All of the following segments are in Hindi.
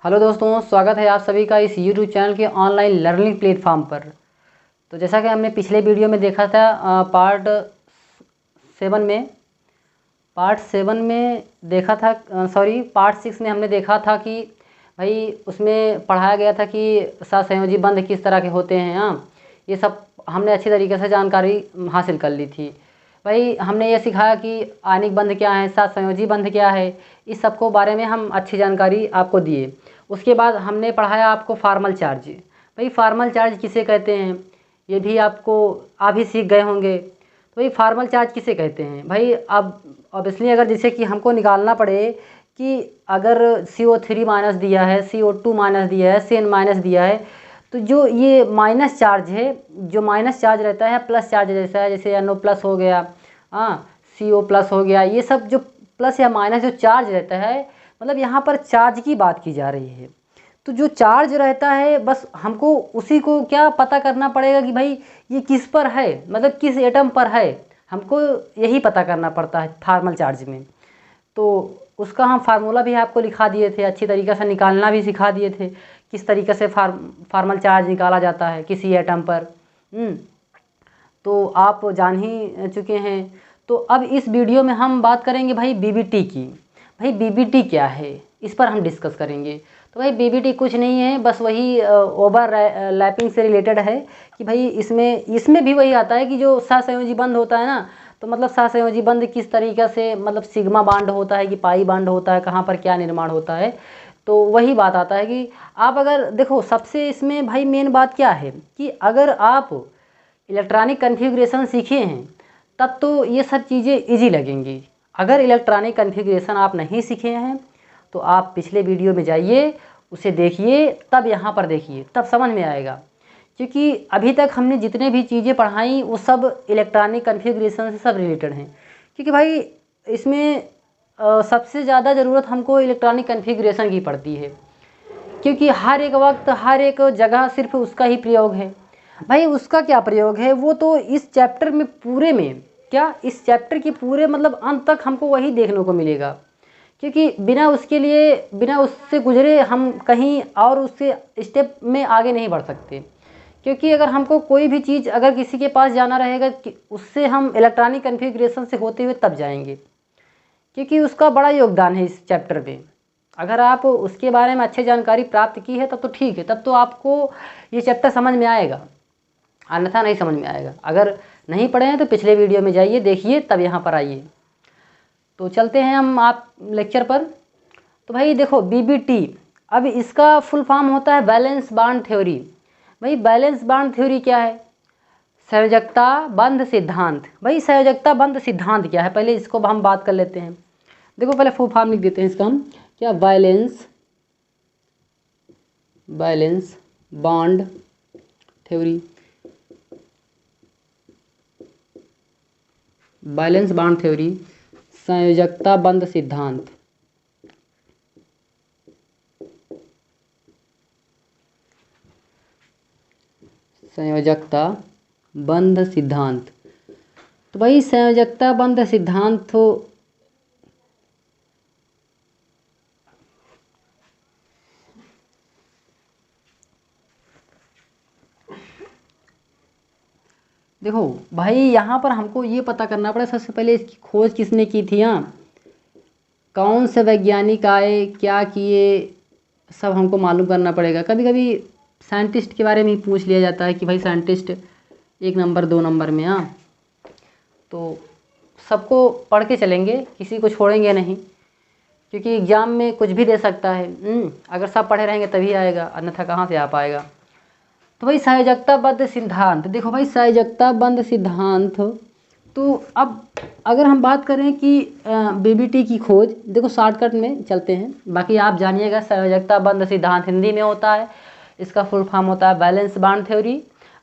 हेलो दोस्तों, स्वागत है आप सभी का इस यूट्यूब चैनल के ऑनलाइन लर्निंग प्लेटफॉर्म पर। तो जैसा कि हमने पिछले वीडियो में देखा था पार्ट 7 में देखा था, पार्ट 6 में हमने देखा था कि भाई उसमें पढ़ाया गया था कि सहसंयोजी बंध किस तरह के होते हैं। ये सब हमने अच्छी तरीके से जानकारी हासिल कर ली थी। भाई हमने ये सिखाया कि आणिक बंध क्या है, सहसंयोजी बंध क्या है, इस सब को बारे में हम अच्छी जानकारी आपको दिए। उसके बाद हमने पढ़ाया आपको फार्मल चार्ज। भाई फार्मल चार्ज किसे कहते हैं ये भी आप ही सीख गए होंगे। तो भाई फार्मल चार्ज किसे कहते हैं भाई, अब इसलिए अगर जैसे कि हमको निकालना पड़े कि अगर CO3 माइनस दिया है, CO2 माइनस दिया है, CN माइनस दिया है, तो जो ये माइनस चार्ज है, जो माइनस चार्ज रहता है प्लस चार्ज जैसा है, जैसे NO प्लस हो गया, CO प्लस हो गया, ये सब जो प्लस या माइनस जो चार्ज रहता है, मतलब यहाँ पर चार्ज की बात की जा रही है। तो जो चार्ज रहता है बस हमको उसी को क्या पता करना पड़ेगा कि भाई ये किस पर है, मतलब किस एटम पर है, हमको यही पता करना पड़ता है फार्मल चार्ज में। तो उसका हम फार्मूला भी आपको लिखा दिए थे, अच्छी तरीक़े से निकालना भी सिखा दिए थे, किस तरीक़े से फार्मल चार्ज निकाला जाता है किसी एटम पर। तो आप जान ही चुके हैं। तो अब इस वीडियो में हम बात करेंगे भाई BBT की। भाई BBT क्या है, इस पर हम डिस्कस करेंगे। तो भाई BBT कुछ नहीं है, बस वही ओवर लैपिंग से रिलेटेड है कि भाई इसमें भी वही आता है कि जो सहसंयोजी बंध होता है ना, तो मतलब सहसंयोजी बंध किस तरीक़े से, मतलब सिग्मा बांड होता है कि पाई बांड होता है, कहाँ पर क्या निर्माण होता है, तो वही बात आता है कि आप अगर देखो, सबसे इसमें भाई मेन बात क्या है कि अगर आप इलेक्ट्रॉनिक कन्फिग्रेशन सीखे हैं तब तो ये सब चीज़ें इजी लगेंगी। अगर इलेक्ट्रॉनिक कन्फिग्रेशन आप नहीं सीखे हैं तो आप पिछले वीडियो में जाइए, उसे देखिए, तब यहाँ पर देखिए, तब समझ में आएगा। क्योंकि अभी तक हमने जितने भी चीज़ें पढ़ाई वो सब इलेक्ट्रॉनिक कन्फिग्रेशन से सब रिलेटेड हैं। क्योंकि भाई इसमें सबसे ज़्यादा ज़रूरत हमको इलेक्ट्रॉनिक कन्फिग्रेशन की पड़ती है, क्योंकि हर एक वक्त हर एक जगह सिर्फ उसका ही प्रयोग है। भाई उसका क्या प्रयोग है वो तो इस चैप्टर में पूरे में, क्या इस चैप्टर के पूरे मतलब अंत तक हमको वही देखने को मिलेगा। क्योंकि बिना उससे गुजरे हम कहीं और उससे स्टेप में आगे नहीं बढ़ सकते। क्योंकि अगर हमको कोई भी चीज़ अगर किसी के पास जाना रहेगा कि उससे हम इलेक्ट्रॉनिक कन्फिग्रेशन से होते हुए तब जाएंगे, क्योंकि उसका बड़ा योगदान है इस चैप्टर में। अगर आप उसके बारे में अच्छी जानकारी प्राप्त की है तब तो ठीक है, तब तो आपको ये चैप्टर समझ में आएगा, अन्यथा नहीं समझ में आएगा। अगर नहीं पढ़े हैं तो पिछले वीडियो में जाइए, देखिए, तब यहाँ पर आइए। तो चलते हैं हम आप लेक्चर पर। तो भाई देखो BBT, अब इसका फुल फॉर्म होता है बैलेंस बॉन्ड थ्योरी। भाई बैलेंस बॉन्ड थ्योरी क्या है? संयोजकता बंध सिद्धांत। भाई संयोजकता बंध सिद्धांत क्या है, पहले इसको हम बात कर लेते हैं। देखो पहले फुल फॉर्म लिख देते हैं इसका हम, क्या, balance bond theory. Balance bond theory, संयोजकता बंध सिद्धांत। संयोजकता बंध सिद्धांत। तो भाई संयोजकता बंध सिद्धांत तो देखो भाई यहाँ पर हमको ये पता करना पड़ा सबसे पहले इसकी खोज किसने की थी। कौन से वैज्ञानिक आए, क्या किए, सब हमको मालूम करना पड़ेगा। कभी कभी साइंटिस्ट के बारे में ही पूछ लिया जाता है कि भाई साइंटिस्ट 1 नंबर 2 नंबर में। तो सबको पढ़ के चलेंगे, किसी को छोड़ेंगे नहीं, क्योंकि एग्ज़ाम में कुछ भी दे सकता है। अगर सब पढ़े रहेंगे तभी आएगा, अन्यथा कहाँ से आ पाएगा। तो भाई संयोजकता बंध सिद्धांत, देखो भाई संयोजकता बंध सिद्धांत। तो अब अगर हम बात करें कि BBT की खोज, देखो शॉर्टकट में चलते हैं, बाकी आप जानिएगा। संयोजकता बंध सिद्धांत हिंदी में होता है, इसका फुल फॉर्म होता है बैलेंस बॉन्ड थ्योरी,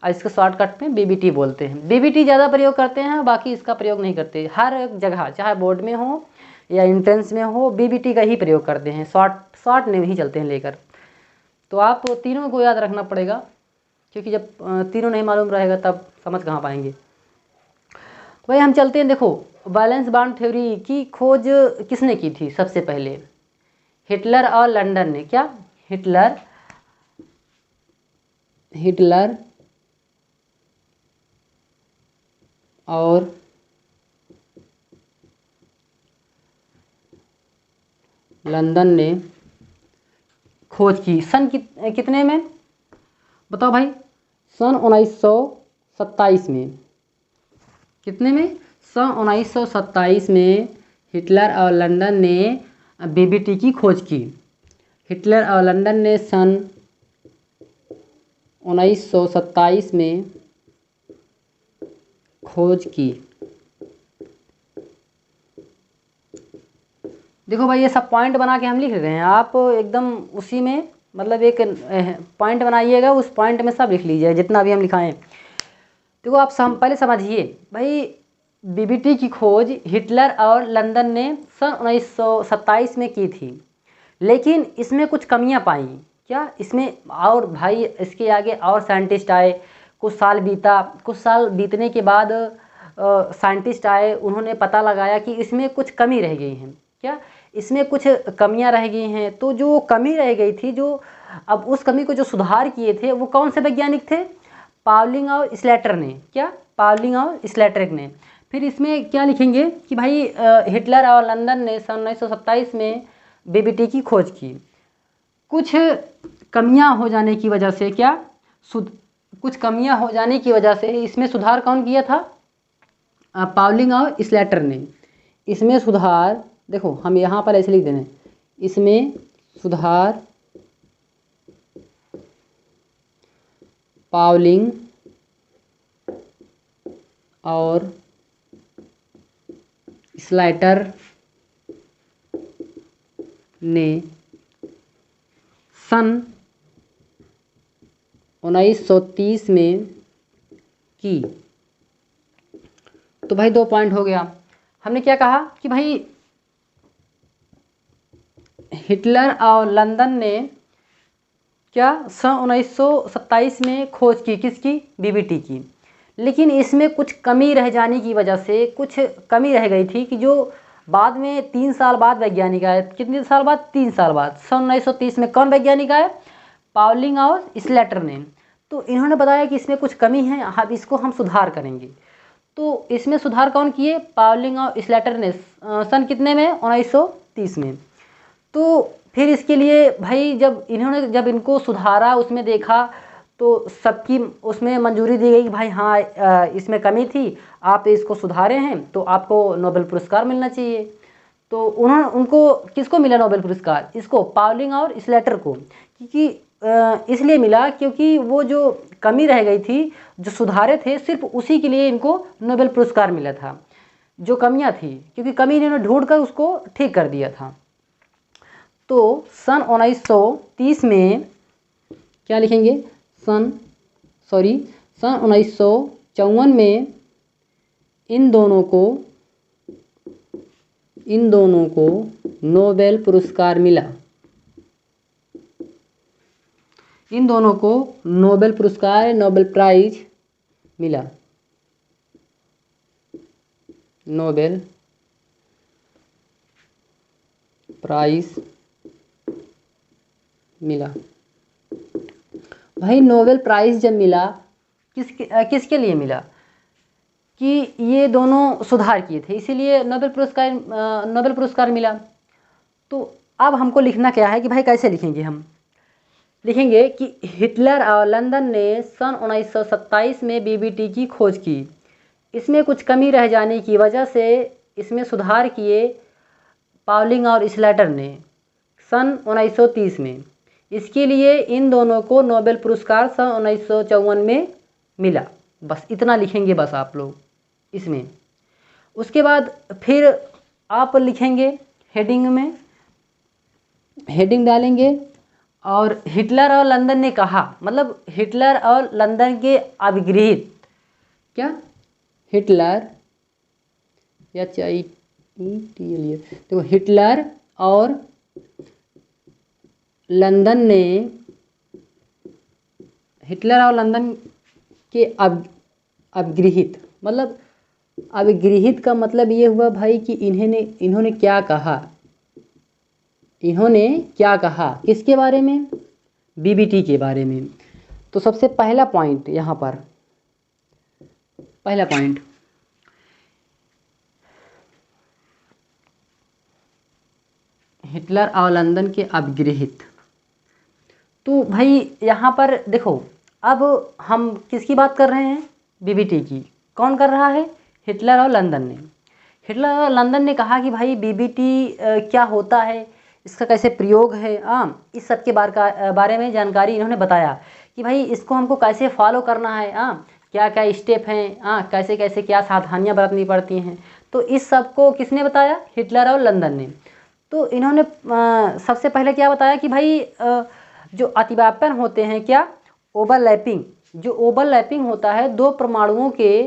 और इसको शॉर्टकट में BBT बोलते हैं। BBT ज़्यादा प्रयोग करते हैं, बाकी इसका प्रयोग नहीं करते। हर एक जगह, चाहे बोर्ड में हो या एंट्रेंस में हो, BBT का ही प्रयोग करते हैं, शॉर्ट में ही चलते हैं लेकर। तो आप तीनों को याद रखना पड़ेगा, क्योंकि जब तीनों नहीं मालूम रहेगा तब समझ कहाँ पाएंगे। तो भाई हम चलते हैं। देखो बैलेंस बॉन्ड थ्योरी की खोज किसने की थी सबसे पहले? हिटलर और लंदन ने। क्या, हिटलर और लंदन ने खोज की सन कितने में बताओ भाई? सन 1927 में। कितने में? सन 1927 में हिटलर और लंदन ने बीबीटी की खोज की। हिटलर और लंदन ने सन 1927 में खोज की। देखो भाई ये सब पॉइंट बना के हम लिख रहे हैं, आप एकदम उसी में मतलब एक पॉइंट बनाइएगा, उस पॉइंट में सब लिख लीजिए जितना भी हम लिखाएं। देखो आप पहले समझिए भाई, बीबीटी की खोज हिटलर और लंदन ने सन 1927 में की थी, लेकिन इसमें कुछ कमियां पाई। क्या इसमें? और भाई इसके आगे और साइंटिस्ट आए, कुछ साल बीतने के बाद साइंटिस्ट आए, उन्होंने पता लगाया कि इसमें कुछ कमी रह गई हैं। क्या इसमें कुछ कमियां रह गई हैं? तो जो कमी रह गई थी, जो अब उस कमी को जो सुधार किए थे वो कौन से वैज्ञानिक थे? पाउलिंग और स्लेटर ने। क्या? पाउलिंग और स्लेटर ने। फिर इसमें क्या लिखेंगे कि भाई हिटलर और लंदन ने सन 1927 में बीबीटी की खोज की। कुछ कमियां हो जाने की वजह से कुछ कमियां हो जाने की वजह से इसमें सुधार कौन किया था? पाउलिंग और स्लेटर ने। इसमें सुधार, देखो हम यहाँ पर ऐसे लिख देने, इसमें सुधार पाउलिंग और स्लेटर ने सन 1930 में की। तो भाई 2 पॉइंट हो गया। हमने क्या कहा कि भाई हिटलर और लंदन ने क्या सन 1927 में खोज की, किसकी? बीबीटी की। लेकिन इसमें कुछ कमी रह जाने की वजह से कुछ कमी रह गई थी कि जो बाद में 3 साल बाद वैज्ञानिक आए। कितने साल बाद? 3 साल बाद। सन 1930 में कौन वैज्ञानिक आए? पाउलिंग और स्लेटर ने। तो इन्होंने बताया कि इसमें कुछ कमी है, अब इसको हम सुधार करेंगे। तो इसमें सुधार कौन किए? पाउलिंग और स्लेटर ने सन कितने में? 1930 में। तो फिर इसके लिए भाई जब इनको सुधारा, उसमें देखा, तो सबकी उसमें मंजूरी दी गई कि भाई हाँ इसमें कमी थी, आप इसको सुधारे हैं तो आपको नोबेल पुरस्कार मिलना चाहिए। तो उनको किसको मिला नोबेल पुरस्कार? इसको, पाउलिंग और स्लेटर को। क्योंकि इसलिए मिला क्योंकि वो जो कमी रह गई थी, जो सुधारे थे, सिर्फ उसी के लिए इनको नोबेल पुरस्कार मिला था, जो कमियां थी, क्योंकि कमी इन्होंने ढूंढ कर उसको ठीक कर दिया था। तो सन 1930 में क्या लिखेंगे? सन 1954 में इन दोनों को नोबेल पुरस्कार मिला। इन दोनों को नोबेल पुरस्कार, नोबेल प्राइज मिला। नोबेल प्राइज मिला। भाई नोबेल प्राइज़ जब मिला, किसके लिए मिला? कि ये दोनों सुधार किए थे, इसीलिए नोबेल पुरस्कार मिला। तो अब हमको लिखना क्या है कि भाई कैसे लिखेंगे? हम लिखेंगे कि हिटलर और लंदन ने सन 1927 में बीबीटी की खोज की। इसमें कुछ कमी रह जाने की वजह से इसमें सुधार किए पाउलिंग और स्लेटर ने सन 1930 में। इसके लिए इन दोनों को नोबेल पुरस्कार सन 1954 में मिला। बस इतना लिखेंगे बस आप लोग इसमें। उसके बाद फिर आप लिखेंगे हेडिंग में, हेडिंग डालेंगे, और हिटलर और लंदन ने कहा, मतलब हिटलर और लंदन के अभिगृहित, क्या? हिटलर तो हिटलर और लंदन ने, हिटलर और लंदन के अभिगृहित, मतलब अभिगृहित का मतलब ये हुआ भाई कि इन्होंने क्या कहा? इन्होंने क्या कहा, किसके बारे में, बीबीटी के बारे में। तो सबसे पहला पॉइंट यहाँ पर, पहला पॉइंट, हिटलर और लंदन के अपगृहित। तो भाई यहाँ पर देखो, अब हम किसकी बात कर रहे हैं, बीबीटी की। कौन कर रहा है, हिटलर और लंदन ने। हिटलर और लंदन ने कहा कि भाई बीबीटी क्या होता है, इसका कैसे प्रयोग है, इस सब के बारे में जानकारी इन्होंने बताया कि भाई इसको हमको कैसे फॉलो करना है, क्या क्या स्टेप हैं, कैसे कैसे क्या सावधानियाँ बरतनी पड़ती हैं। तो इस सब को किसने बताया, हिटलर और लंदन ने। तो इन्होंने सबसे पहले क्या बताया कि भाई जो अतिव्यापन होते हैं, क्या, ओवरलैपिंग, जो ओवरलैपिंग होता है दो परमाणुओं के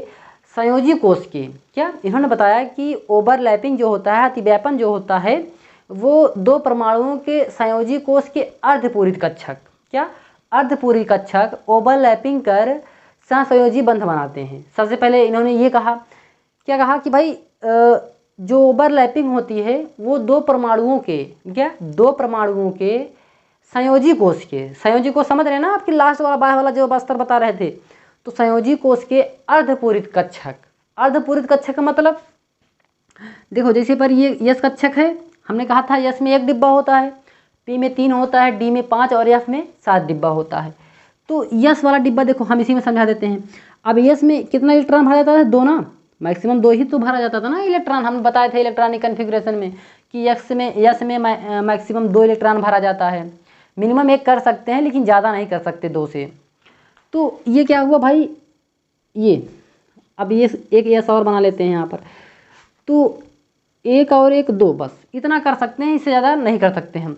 संयोजी कोष के, क्या इन्होंने बताया कि ओवरलैपिंग जो होता है, अतिव्यापन जो होता है, वो दो परमाणुओं के संयोजी कोष के अर्धपूरित कक्षक, क्या, अर्धपूरित कक्षक ओवरलैपिंग कर सहसंयोजी बंध बनाते हैं। सबसे पहले इन्होंने ये कहा, क्या कहा कि भाई जो ओवरलैपिंग होती है वो दो परमाणुओं के, क्या, दो परमाणुओं के संयोजी कोष के, संयोजी कोष समझ रहे हैं ना, आपकी लास्ट वाला बाय वाला जो बस्तर बता रहे थे। तो संयोजी कोष के अर्धपूरित कक्षक, अर्धपूरित कक्षक का मतलब देखो, जैसे पर ये यस कक्षक है, हमने कहा था यस में 1 डिब्बा होता है, पी में 3 होता है, डी में 5 और एफ में 7 डिब्बा होता है। तो यस वाला डिब्बा देखो हम इसी में समझा देते हैं। अब यस में कितना इलेक्ट्रॉन भरा जाता है, 2 ना, मैक्सिमम 2 ही तो भरा जाता था ना इलेक्ट्रॉन, हमने बताए थे इलेक्ट्रॉनिक कन्फिग्रेशन में कि यस में मैक्सिमम 2 इलेक्ट्रॉन भरा जाता है, मिनिमम 1 कर सकते हैं लेकिन ज़्यादा नहीं कर सकते 2 से। तो ये क्या हुआ भाई, ये अब ये एक यस और बना लेते हैं यहाँ पर। तो 1 और 1 2 बस इतना कर सकते हैं, इससे ज़्यादा नहीं कर सकते हम।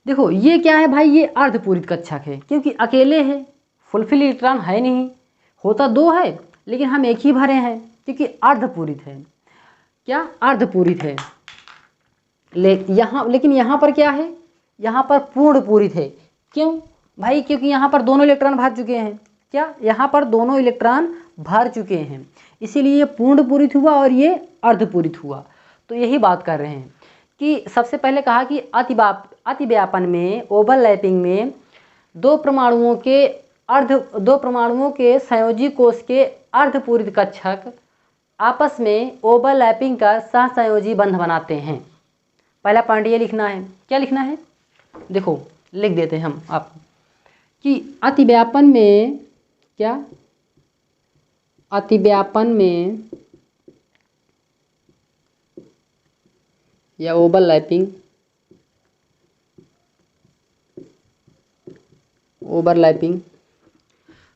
देखो ये क्या है भाई, ये अर्धपूरित कक्षक है, क्योंकि अकेले है, फुलफिल इलेक्ट्रॉन है नहीं, होता 2 है लेकिन हम 1 ही भरे हैं, क्योंकि अर्धपूरित है, क्या, अर्धपूरित है। लेकिन यहाँ पर क्या है, यहाँ पर पूर्ण पूरित है। क्यों भाई, क्योंकि यहाँ पर दोनों इलेक्ट्रॉन भर चुके हैं, क्या, यहाँ पर दोनों इलेक्ट्रॉन भर चुके हैं, इसीलिए ये पूर्ण पूरित हुआ और ये अर्धपूरित हुआ। तो यही बात कर रहे हैं कि सबसे पहले कहा कि अतिव्यापन में, ओवरलैपिंग में दो परमाणुओं के संयोजी कोष के अर्धपूरित कक्षक आपस में ओवरलैपिंग कर सहसंयोजी बंध बनाते हैं। पहला पॉइंट ये लिखना है, क्या लिखना है, देखो लिख देते हैं हम आप कि अतिव्यापन में, क्या, अतिव्यापन में या ओवरलैपिंग,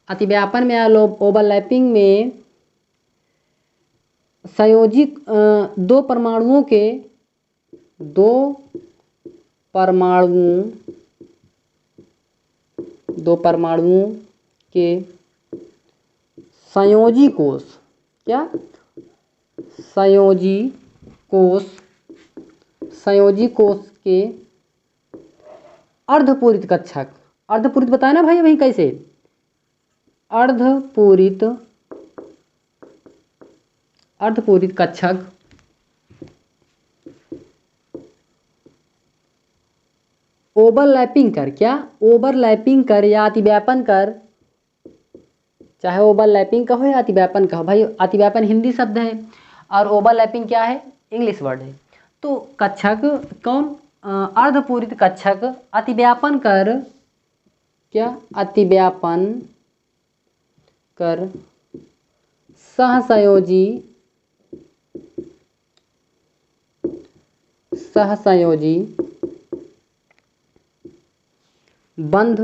अतिव्यापन में या ओवरलैपिंग में संयोजी दो परमाणुओं के संयोजी कोष, क्या, संयोजी कोष के अर्धपूरित कक्षक, अर्धपूरित बताया ना भाई अभी कैसे, अर्धपूरित कक्षक ओवरलैपिंग कर, क्या, ओवरलैपिंग कर या अतिव्यापन कर, चाहे ओवरलैपिंग कहो या अतिव्यापन कहो, भाई अतिव्यापन हिंदी शब्द है और ओवरलैपिंग क्या है, इंग्लिश वर्ड है। तो कक्षक कौन, अर्धपूरित कक्षक अतिव्यापन कर, क्या, अतिव्यापन कर सहसंयोजी बंध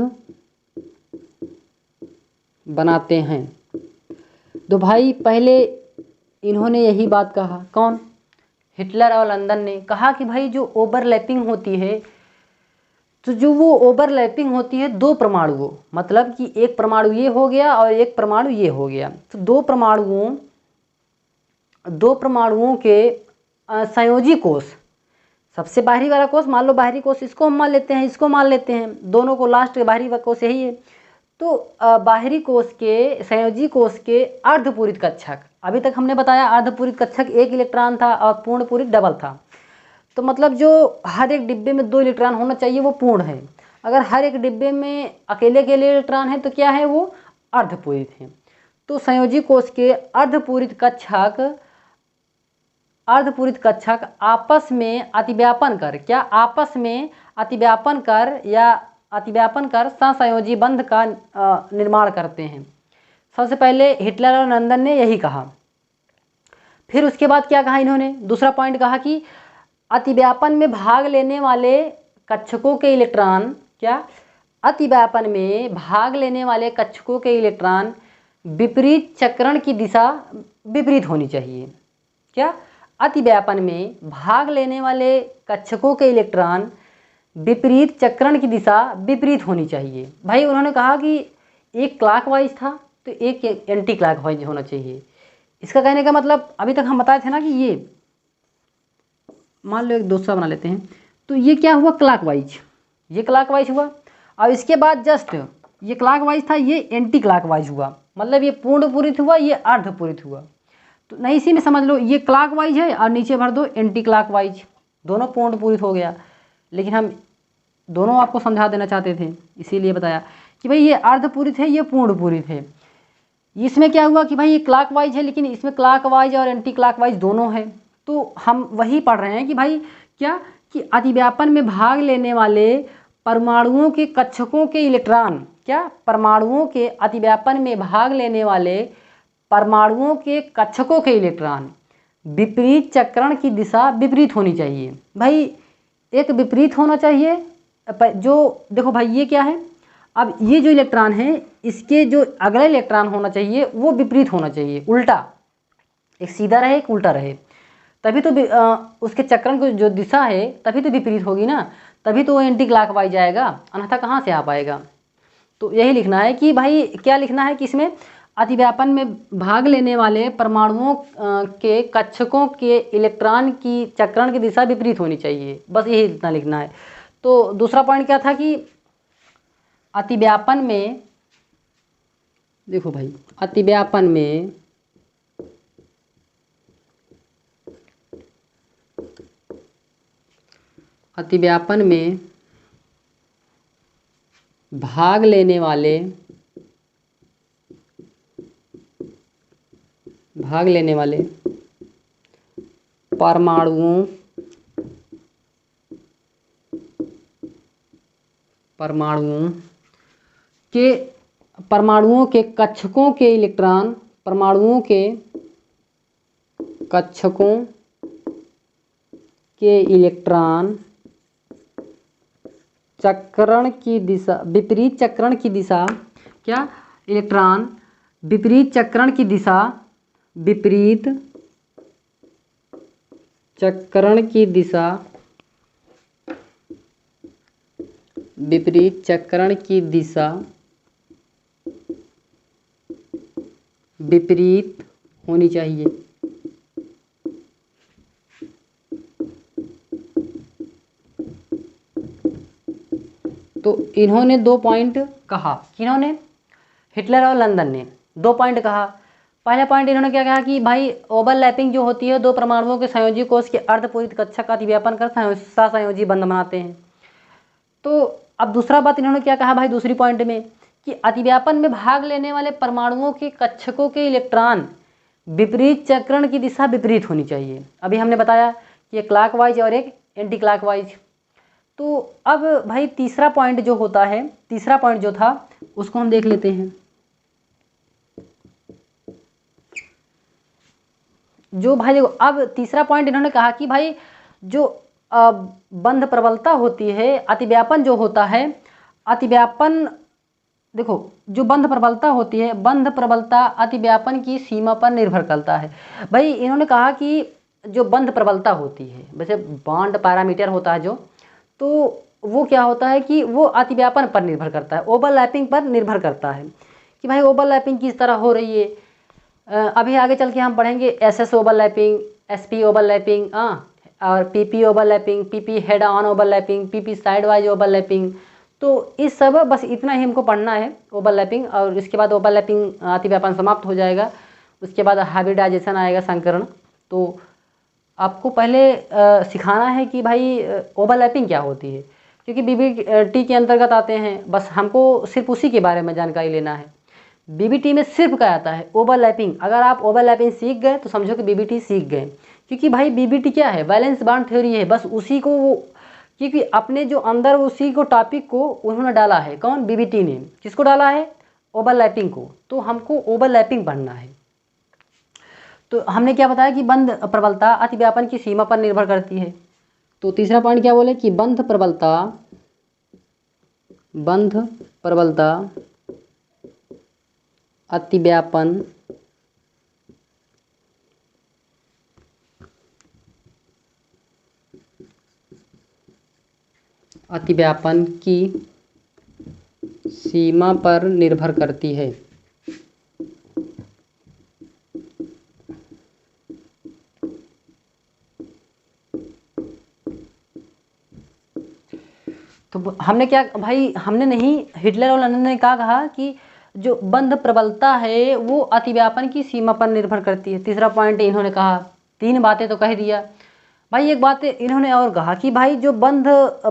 बनाते हैं। तो भाई पहले इन्होंने यही बात कहा, कौन, हिटलर और लंदन ने कहा कि भाई जो ओवरलैपिंग होती है, तो जो वो ओवरलैपिंग होती है दो परमाणुओं, मतलब कि एक परमाणु ये हो गया और एक परमाणु ये हो गया, तो दो परमाणुओं के संयोजी कोष, सबसे बाहरी वाला कोष मान लो, बाहरी कोष इसको हम मान लेते हैं, इसको मान लेते हैं, दोनों को लास्ट के बाहरी कोष यही है। तो बाहरी कोष के संयोजी कोष के अर्धपूरित कक्षक, अभी तक हमने बताया अर्धपूरित कक्षक 1 इलेक्ट्रॉन था और पूर्ण पूरित डबल था। तो मतलब जो हर एक डिब्बे में 2 इलेक्ट्रॉन होना चाहिए वो पूर्ण है। अगर हर एक डिब्बे में अकेले अकेले इलेक्ट्रॉन है तो क्या है, वो अर्धपूरित है। तो संयोजी कोश के अर्धपूरित कक्षक आपस में अतिव्यापन कर, क्या आपस में अतिव्यापन कर या अतिव्यापन कर सहसंयोजी बंध का निर्माण करते हैं। सबसे पहले हिटलर और नंदन ने यही कहा। फिर उसके बाद क्या कहा इन्होंने, दूसरा पॉइंट कहा कि अतिव्यापन में भाग लेने वाले कक्षकों के इलेक्ट्रॉन, क्या अतिव्यापन में भाग लेने वाले कक्षकों के इलेक्ट्रॉन विपरीत चक्रण की दिशा विपरीत होनी चाहिए। क्या अतिव्यापन में भाग लेने वाले कक्षकों के इलेक्ट्रॉन विपरीत चक्रण की दिशा विपरीत होनी चाहिए। भाई उन्होंने कहा कि एक क्लॉकवाइज था तो एक एंटी क्लॉकवाइज होना चाहिए। इसका कहने का मतलब अभी तक हम बताए थे ना कि ये मान लो एक दूसरा बना लेते हैं, तो ये क्या हुआ, क्लॉकवाइज, ये क्लॉकवाइज हुआ। और इसके बाद जस्ट ये क्लॉकवाइज था, ये एंटी क्लॉकवाइज हुआ, मतलब ये पूर्ण पूरित हुआ, ये अर्धपूरित हुआ। तो नहीं, इसी में समझ लो ये क्लॉकवाइज है और नीचे भर दो एंटी क्लॉकवाइज, दोनों पूर्ण पूरित हो गया। लेकिन हम दोनों आपको समझा देना चाहते थे, इसीलिए बताया कि भाई ये अर्धपूरित है, ये पूर्ण पूरित है। इसमें क्या हुआ कि भाई ये क्लॉकवाइज है, लेकिन इसमें क्लॉकवाइज और एंटी क्लॉकवाइज दोनों है। तो हम वही पढ़ रहे हैं कि भाई क्या कि अतिव्यापन में भाग लेने वाले परमाणुओं के कक्षकों के इलेक्ट्रॉन, क्या परमाणुओं के अतिव्यापन में भाग लेने वाले परमाणुओं के कक्षकों के इलेक्ट्रॉन विपरीत चक्रण की दिशा विपरीत होनी चाहिए। भाई एक विपरीत होना चाहिए, जो देखो भाई ये क्या है, अब ये जो इलेक्ट्रॉन है इसके जो अगला इलेक्ट्रॉन होना चाहिए वो विपरीत होना चाहिए, उल्टा, एक सीधा रहे एक उल्टा रहे, तभी तो उसके चक्रण की जो दिशा है तभी तो विपरीत होगी ना, तभी तो वो एंटी क्लॉकवाइज आएगा, अन्यथा कहाँ से आ पाएगा। तो यही लिखना है कि भाई क्या लिखना है कि इसमें अतिव्यापन में भाग लेने वाले परमाणुओं के कक्षकों के इलेक्ट्रॉन की चक्रण की दिशा विपरीत होनी चाहिए, बस यही इतना लिखना है। तो दूसरा पॉइंट क्या था कि अतिव्यापन में, देखो भाई अतिव्यापन में भाग लेने वाले परमाणुओं के कक्षकों के इलेक्ट्रॉन, परमाणुओं के कक्षकों के इलेक्ट्रॉन चक्रण की दिशा, विपरीत चक्रण की दिशा, क्या इलेक्ट्रॉन विपरीत चक्रण की दिशा, विपरीत चक्रण की दिशा, विपरीत चक्रण की दिशा विपरीत होनी चाहिए। तो इन्होंने 2 पॉइंट कहा, किन्होंने, हिटलर और लंदन ने 2 पॉइंट कहा। पहला पॉइंट इन्होंने क्या कहा कि भाई ओवरलैपिंग जो होती है, 2 परमाणुओं के संयोजी कोश के अर्धपूरित कक्षक का अतिव्यापन कर सहसंयोजी बंध बनाते हैं। तो अब दूसरा बात इन्होंने क्या कहा भाई दूसरी पॉइंट में कि अतिव्यापन में भाग लेने वाले परमाणुओं के कक्षकों के इलेक्ट्रॉन विपरीत चक्रण की दिशा विपरीत होनी चाहिए। अभी हमने बताया कि एक क्लॉकवाइज और एक एंटी क्लॉकवाइज। तो अब भाई तीसरा पॉइंट जो होता है, तीसरा पॉइंट जो था उसको हम देख लेते हैं। जो भाई देखो, अब तीसरा पॉइंट इन्होंने कहा कि भाई जो बंध प्रबलता होती है, अतिव्यापन जो होता है, अतिव्यापन देखो जो बंध प्रबलता होती है, बंध प्रबलता अतिव्यापन की सीमा पर निर्भर करता है। भाई इन्होंने कहा कि जो बंध प्रबलता होती है, वैसे बॉन्ड पैरामीटर होता है जो, तो वो क्या होता है कि वो अतिव्यापन पर निर्भर करता है, ओवरलैपिंग पर निर्भर करता है कि भाई ओवरलैपिंग किस तरह हो रही है। अभी आगे चल के हम पढ़ेंगे एसएस ओवरलैपिंग, एसपी ओवरलैपिंग, और PP overlapping, PP head on overlapping, PP side wise overlapping. तो इस सब बस इतना ही हमको पढ़ना है ओवरलैपिंग, और इसके बाद ओवरलैपिंग अतिव्यापन समाप्त हो जाएगा। उसके बाद हाइब्रिडाइजेशन आएगा, संकरण। तो आपको पहले सिखाना है कि भाई ओवरलैपिंग क्या होती है, क्योंकि बीबीटी के अंतर्गत आते हैं। बस हमको सिर्फ उसी के बारे में जानकारी लेना है। बीबीटी में सिर्फ क्या आता है, ओवरलैपिंग। अगर आप ओवरलैपिंग सीख गए तो समझो कि बीबीटी सीख गए, क्योंकि भाई बीबीटी क्या है, बैलेंस बाउंड थ्योरी है। बस उसी को वो, क्योंकि अपने जो अंदर उसी को टॉपिक को उन्होंने डाला है, कौन, बीबीटी ने। किसको डाला है, ओवरलैपिंग को। तो हमको ओवरलैपिंग पढ़ना है। तो हमने क्या बताया कि बंध प्रबलता अतिव्यापन की सीमा पर निर्भर करती है। तो तीसरा पॉइंट क्या बोले कि बंध प्रबलता अतिव्यापन की सीमा पर निर्भर करती है। तो हमने क्या भाई, हमने नहीं, हिटलर और लंदन ने क्या कहा कि जो बंध प्रबलता है वो अतिव्यापन की सीमा पर निर्भर करती है। तीसरा पॉइंट इन्होंने कहा, 3 बातें तो कह दिया भाई। एक बात इन्होंने और कहा कि भाई जो बंध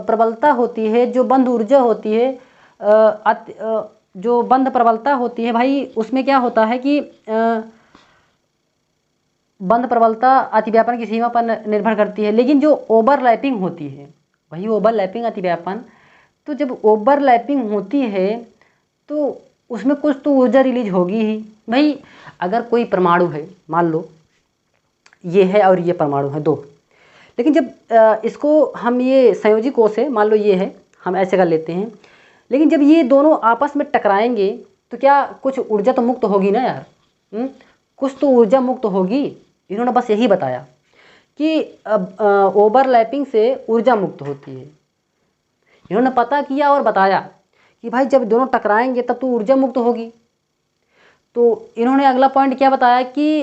प्रबलता होती है, जो बंध ऊर्जा होती है, जो बंध प्रबलता होती है भाई, उसमें क्या होता है कि बंध प्रबलता अतिव्यापन की सीमा पर निर्भर करती है। लेकिन जो ओवरलैपिंग होती है भाई, ओवरलैपिंग अतिव्यापन, तो जब ओवरलैपिंग होती है तो उसमें कुछ तो ऊर्जा रिलीज होगी ही भाई। अगर कोई परमाणु है, मान लो ये है और ये परमाणु है 2, लेकिन जब इसको हम ये संयोजी कोष है, मान लो ये है, हम ऐसे कर लेते हैं। लेकिन जब ये दोनों आपस में टकराएंगे तो क्या कुछ ऊर्जा तो मुक्त होगी ना यार, कुछ तो ऊर्जा मुक्त होगी। इन्होंने बस यही बताया कि ओवरलैपिंग से ऊर्जा मुक्त होती है। इन्होंने पता किया और बताया कि भाई जब दोनों टकराएंगे तब तो ऊर्जा मुक्त होगी। तो इन्होंने अगला पॉइंट क्या बताया कि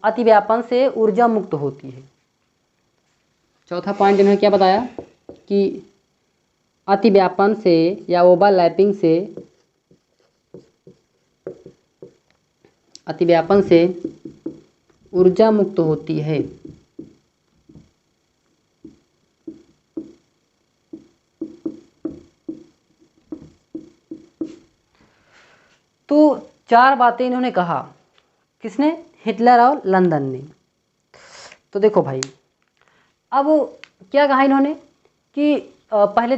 अतिव्यापन से ऊर्जा मुक्त होती है। चौथा पॉइंट इन्होंने क्या बताया कि अतिव्यापन से या ओवरलैपिंग से, अतिव्यापन से ऊर्जा मुक्त होती है। तो 4 बातें इन्होंने कहा, किसने, हिटलर और लंदन ने। तो देखो भाई, अब क्या कहा इन्होंने कि पहले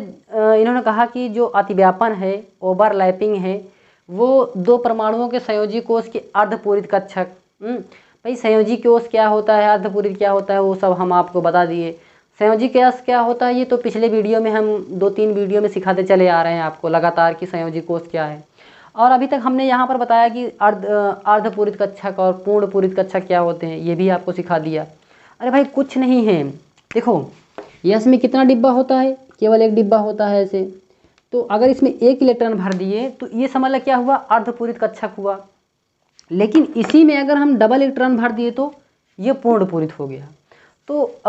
इन्होंने कहा कि जो अतिव्यापन है, ओवरलैपिंग है, वो 2 परमाणुओं के संयोजी कोष के अर्धपूरित कक्षक। भाई संयोजी कोष क्या होता है, अर्धपूरित क्या होता है, वो सब हम आपको बता दिए। संयोजी कोष क्या होता है ये तो पिछले वीडियो में हम 2-3 वीडियो में सिखाते चले आ रहे हैं आपको लगातार कि संयोजी कोष क्या है। और अभी तक हमने यहाँ पर बताया कि अर्धपूरित कक्षक और पूर्ण पूरित कक्षक क्या होते हैं, ये भी आपको सिखा दिया। अरे भाई कुछ नहीं है, देखो यस में कितना डिब्बा होता है, केवल 1 डिब्बा होता है ऐसे। तो अगर इसमें 1 इलेक्ट्रॉन भर दिए तो ये समझ लो क्या हुआ, अर्धपूरित कक्षक हुआ। लेकिन इसी में अगर हम डबल इलेक्ट्रॉन भर दिए तो ये पूर्ण पूरित हो गया। तो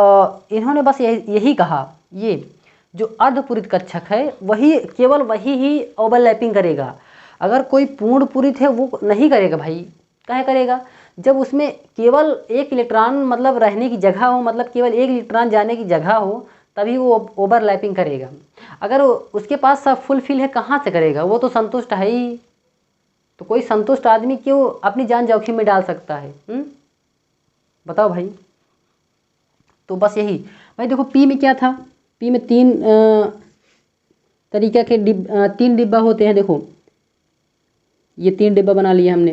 इन्होंने बस यही कहा, ये जो अर्धपूरित कक्षक है वही, केवल वही ही ओवरलैपिंग करेगा। अगर कोई पूर्ण पूरित है वो नहीं करेगा भाई। क्या करेगा, जब उसमें केवल 1 इलेक्ट्रॉन मतलब रहने की जगह हो, मतलब केवल 1 इलेक्ट्रॉन जाने की जगह हो, तभी वो ओवरलैपिंग करेगा। अगर उसके पास सब फुलफिल है, कहाँ से करेगा, वो तो संतुष्ट है ही। तो कोई संतुष्ट आदमी क्यों अपनी जान जोखिम में डाल सकता है, बताओ भाई। तो बस यही भाई। देखो पी में क्या था, पी में 3 तरीके के 3 डिब्बा होते हैं। देखो ये 3 डिब्बा बना लिया हमने।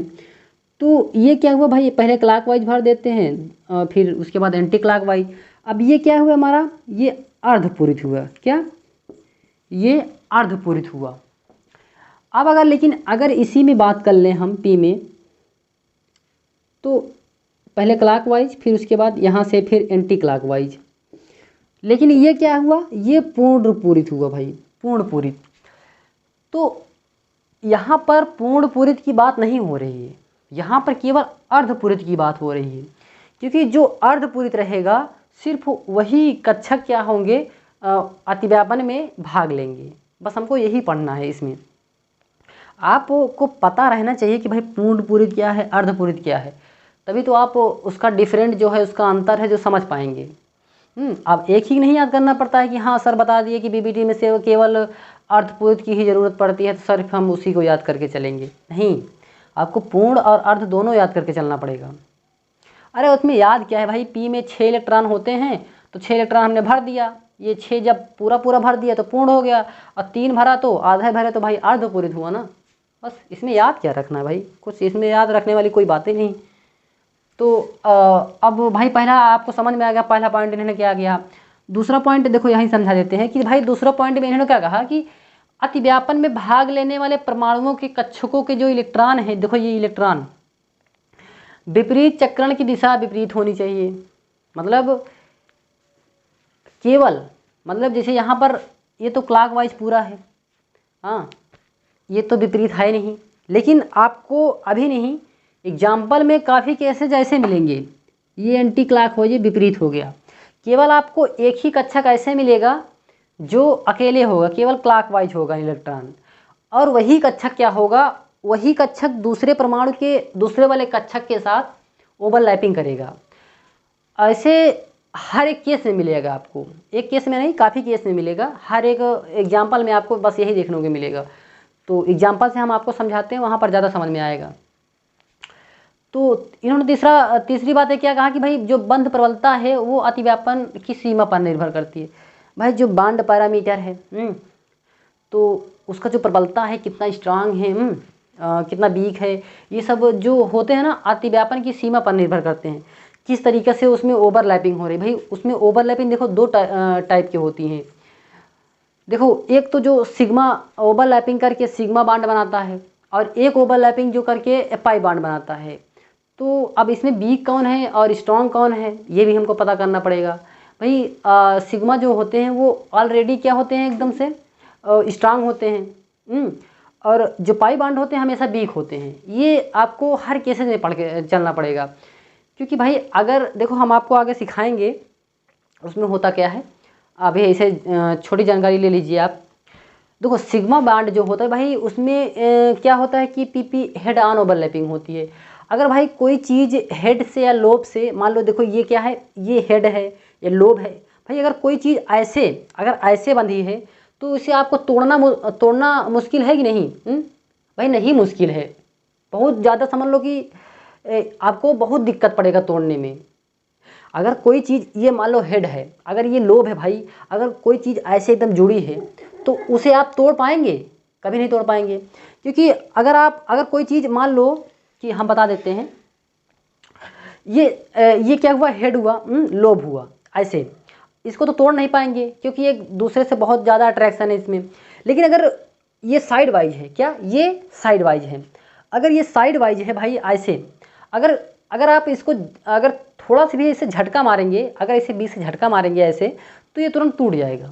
तो ये क्या हुआ भाई, पहले क्लॉकवाइज भर देते हैं, फिर उसके बाद एंटी क्लॉकवाइज। अब ये क्या हुआ हमारा, ये अर्धपूरित हुआ। क्या, ये अर्धपूरित हुआ। अब अगर, लेकिन अगर इसी में बात कर लें हम पी में, तो पहले क्लॉकवाइज, फिर उसके बाद यहाँ से फिर एंटी क्लॉकवाइज। लेकिन ये क्या हुआ, ये पूर्ण पूरित हुआ भाई, पूर्ण पूरित। तो यहाँ पर पूर्ण पूरित की बात नहीं हो रही है, यहाँ पर केवल अर्धपूरित की बात हो रही है। क्योंकि जो अर्धपूरित रहेगा सिर्फ वही कक्षक क्या होंगे, अतिव्यापन में भाग लेंगे। बस हमको यही पढ़ना है। इसमें आपको पता रहना चाहिए कि भाई पूर्ण पूरित क्या है, अर्धपूरित क्या है, तभी तो आप उसका डिफरेंट जो है, उसका अंतर है जो समझ पाएंगे। अब एक ही नहीं याद करना पड़ता है कि हाँ सर बता दिए कि बीबीटी में से केवल अर्धपूरित की ही ज़रूरत पड़ती है तो सिर्फ हम उसी को याद करके चलेंगे। नहीं, आपको पूर्ण और अर्ध दोनों याद करके चलना पड़ेगा। अरे उसमें याद क्या है भाई, पी में 6 इलेक्ट्रॉन होते हैं तो 6 इलेक्ट्रॉन हमने भर दिया, ये 6 जब पूरा पूरा भर दिया तो पूर्ण हो गया, और 3 भरा तो आधा भरे तो भाई अर्धपूरित हुआ ना। बस इसमें याद क्या रखना है भाई, कुछ इसमें याद रखने वाली कोई बात ही नहीं। तो अब भाई पहला आपको समझ में आ गया, पहला पॉइंट इन्होंने क्या किया। दूसरा पॉइंट देखो यहीं समझा देते हैं कि भाई दूसरा पॉइंट में इन्होंने क्या कहा कि अतिव्यापन में भाग लेने वाले परमाणुओं के कक्षकों के जो इलेक्ट्रॉन है, देखो ये इलेक्ट्रॉन विपरीत चक्रण की दिशा विपरीत होनी चाहिए। मतलब केवल, मतलब जैसे यहाँ पर ये तो क्लॉकवाइज पूरा है, हाँ ये तो विपरीत है नहीं, लेकिन आपको अभी नहीं, एग्जाम्पल में काफ़ी केसेज ऐसे मिलेंगे, ये एंटी क्लॉकवाइज विपरीत हो गया। केवल आपको एक ही कक्षक ऐसे मिलेगा जो अकेले होगा, केवल क्लॉकवाइज होगा इलेक्ट्रॉन, और वही कक्षक क्या होगा, वही कक्षक दूसरे परमाणु के दूसरे वाले कक्षक के साथ ओवरलैपिंग करेगा। ऐसे हर एक केस में मिलेगा आपको, एक केस में नहीं काफ़ी केस में मिलेगा, हर एक एग्जाम्पल में आपको बस यही देखने को मिलेगा। तो एग्जाम्पल से हम आपको समझाते हैं, वहाँ पर ज़्यादा समझ में आएगा। तो इन्होंने तीसरी बात है क्या कहा कि भाई जो बंध प्रबलता है वो अतिव्यापन की सीमा पर निर्भर करती है। भाई जो बांड पैरामीटर है तो उसका जो प्रबलता है कितना स्ट्रांग है, कितना वीक है, ये सब जो होते हैं ना अतिव्यापन की सीमा पर निर्भर करते हैं, किस तरीके से उसमें ओवरलैपिंग हो रही। भाई उसमें ओवरलैपिंग देखो दो टाइप की होती हैं। देखो एक तो जो सिग्मा ओवरलैपिंग करके सिग्मा बांड बनाता है, और एक ओवरलैपिंग जो करके पाई बांड बनाता है। तो अब इसमें वीक कौन है और स्ट्रॉन्ग कौन है ये भी हमको पता करना पड़ेगा। भाई सिग्मा जो होते हैं वो ऑलरेडी क्या होते हैं, एकदम से स्ट्रांग होते हैं, और जो पाई बांड होते हैं हमेशा वीक होते हैं। ये आपको हर केसेस में पढ़ के चलना पड़ेगा, क्योंकि भाई अगर देखो हम आपको आगे सिखाएंगे उसमें होता क्या है। अभी ऐसे छोटी जानकारी ले लीजिए आप। देखो सिग्मा बांड जो होता है भाई उसमें क्या होता है कि पीपी हेड ऑन ओवरलैपिंग होती है। अगर भाई कोई चीज़ हेड से या लोब से, मान लो देखो ये क्या है, ये हेड है, ये लोब है। भाई अगर कोई चीज़ ऐसे बंधी है तो इसे आपको तोड़ना मुश्किल है कि नहीं? भाई नहीं मुश्किल है, बहुत ज़्यादा समझ लो कि आपको बहुत दिक्कत पड़ेगा तोड़ने में। अगर कोई चीज़ ये मान लो हेड है, अगर ये लोब है भाई, अगर कोई चीज़ ऐसे एकदम जुड़ी है तो उसे आप तोड़ पाएंगे? कभी नहीं तोड़ पाएंगे। क्योंकि अगर कोई चीज़ मान लो कि हम बता देते हैं ये क्या हुआ, हेड हुआ, लोब हुआ, ऐसे इसको तो तोड़ नहीं पाएंगे क्योंकि एक दूसरे से बहुत ज़्यादा अट्रैक्शन है इसमें। लेकिन अगर ये साइड वाइज है, क्या ये साइड वाइज है, अगर ये साइड वाइज है भाई ऐसे, अगर आप इसको अगर थोड़ा सा भी इसे झटका मारेंगे, अगर इसे बीच से झटका मारेंगे ऐसे, तो ये तुरंत टूट जाएगा।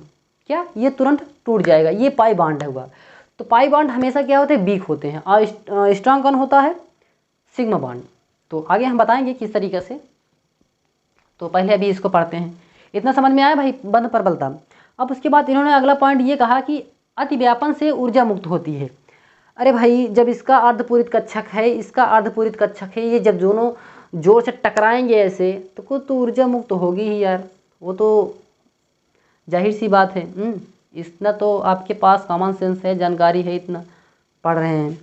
क्या ये तुरंत टूट जाएगा? ये पाई बांड हुआ। तो पाई बांड हमेशा क्या होते हैं, वीक होते हैं, और स्ट्रांग कौन होता है, सिग्मा बांड। तो आगे हम बताएंगे किस तरीके से। तो पहले अभी इसको पढ़ते हैं। इतना समझ में आया भाई बंध प्रबलता। अब उसके बाद इन्होंने अगला पॉइंट ये कहा कि अतिव्यापन से ऊर्जा मुक्त होती है। अरे भाई जब इसका अर्धपूरित कक्षक है, इसका अर्धपूरित कक्षक है, ये जब दोनों जोर से टकराएंगे ऐसे तो कुछ तो ऊर्जा मुक्त होगी ही यार, वो तो जाहिर सी बात है। इतना तो आपके पास कॉमन सेंस है, जानकारी है, इतना पढ़ रहे हैं।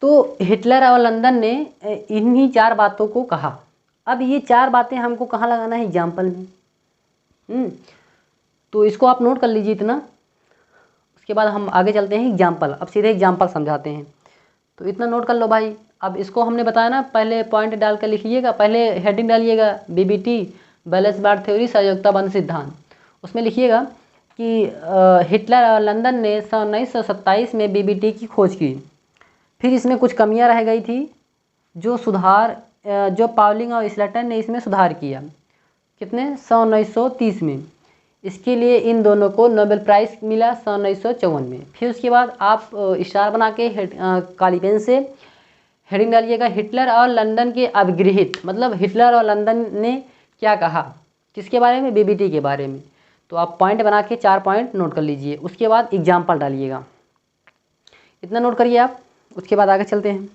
तो हिटलर और लंदन ने इन्हीं 4 बातों को कहा। अब ये 4 बातें हमको कहाँ लगाना है, एग्जाम्पल में। तो इसको आप नोट कर लीजिए इतना। उसके बाद हम आगे चलते हैं एग्जाम्पल। अब सीधे एग्जाम्पल समझाते हैं, तो इतना नोट कर लो भाई। अब इसको हमने बताया ना, पहले पॉइंट डाल कर लिखिएगा, पहले हेडिंग डालिएगा बीबीटी बैलेंस बांड थ्योरी सहयोगिता बंध सिद्धांत। उसमें लिखिएगा कि हिटलर और लंदन ने सन 1927 में बीबीटी की खोज की। फिर इसमें कुछ कमियां रह गई थी जो पाउलिंग और स्लेटन ने इसमें सुधार किया। कितने, सन 1930 में। इसके लिए इन दोनों को नोबेल प्राइज़ मिला सन 1954 में। फिर उसके बाद आप स्टार बना के काली पेन से हेडिंग डालिएगा हिटलर और लंदन के अभिगृहित, मतलब हिटलर और लंदन ने क्या कहा, किसके बारे में, बीबीटी के बारे में। तो आप पॉइंट बना के 4 पॉइंट नोट कर लीजिए। उसके बाद एग्जाम्पल डालिएगा, इतना नोट करिए आप। उसके बाद आगे चलते हैं।